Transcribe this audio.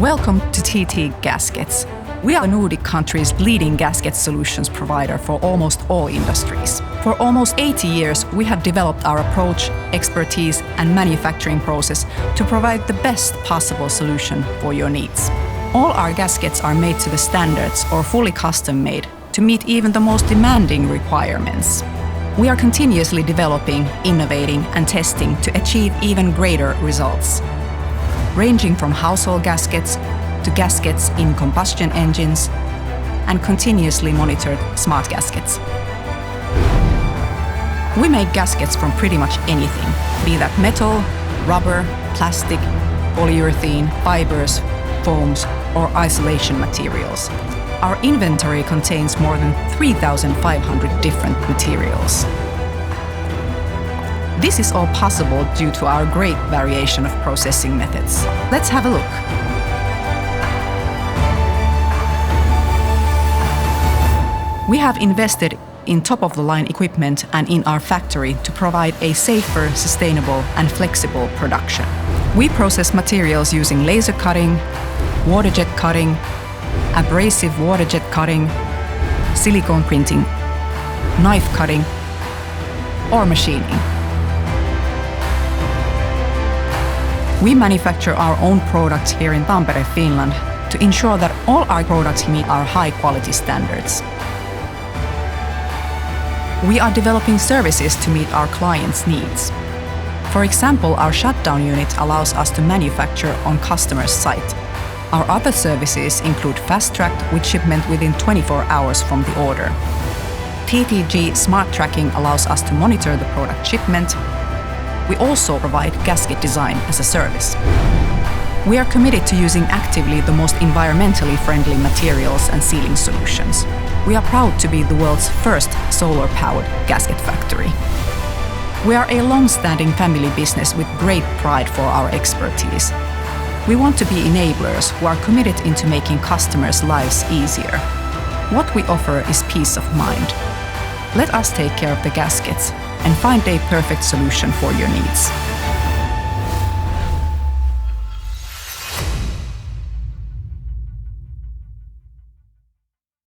Welcome to TT Gaskets. We are the Nordic country's leading gasket solutions provider for almost all industries. For almost 80 years, we have developed our approach, expertise, and manufacturing process to provide the best possible solution for your needs. All our gaskets are made to the standards or fully custom-made to meet even the most demanding requirements. We are continuously developing, innovating, and testing to achieve even greater results. Ranging from household gaskets to gaskets in combustion engines and continuously monitored smart gaskets. We make gaskets from pretty much anything, be that metal, rubber, plastic, polyurethane, fibers, foams, or isolation materials. Our inventory contains more than 3,500 different materials. This is all possible due to our great variation of processing methods. Let's have a look. We have invested in top-of-the-line equipment and in our factory to provide a safer, sustainable, and flexible production. We process materials using laser cutting, water jet cutting, abrasive water jet cutting, silicone printing, knife cutting, or machining. We manufacture our own products here in Tampere, Finland, to ensure that all our products meet our high-quality standards. We are developing services to meet our clients' needs. For example, our shutdown unit allows us to manufacture on customer's site. Our other services include fast track with shipment within 24 hours from the order. TTG Smart Tracking allows us to monitor the product shipment. We also provide gasket design as a service. We are committed to using actively the most environmentally friendly materials and sealing solutions. We are proud to be the world's first solar-powered gasket factory. We are a long-standing family business with great pride for our expertise. We want to be enablers who are committed into making customers' lives easier. What we offer is peace of mind. Let us take care of the gaskets and find a perfect solution for your needs.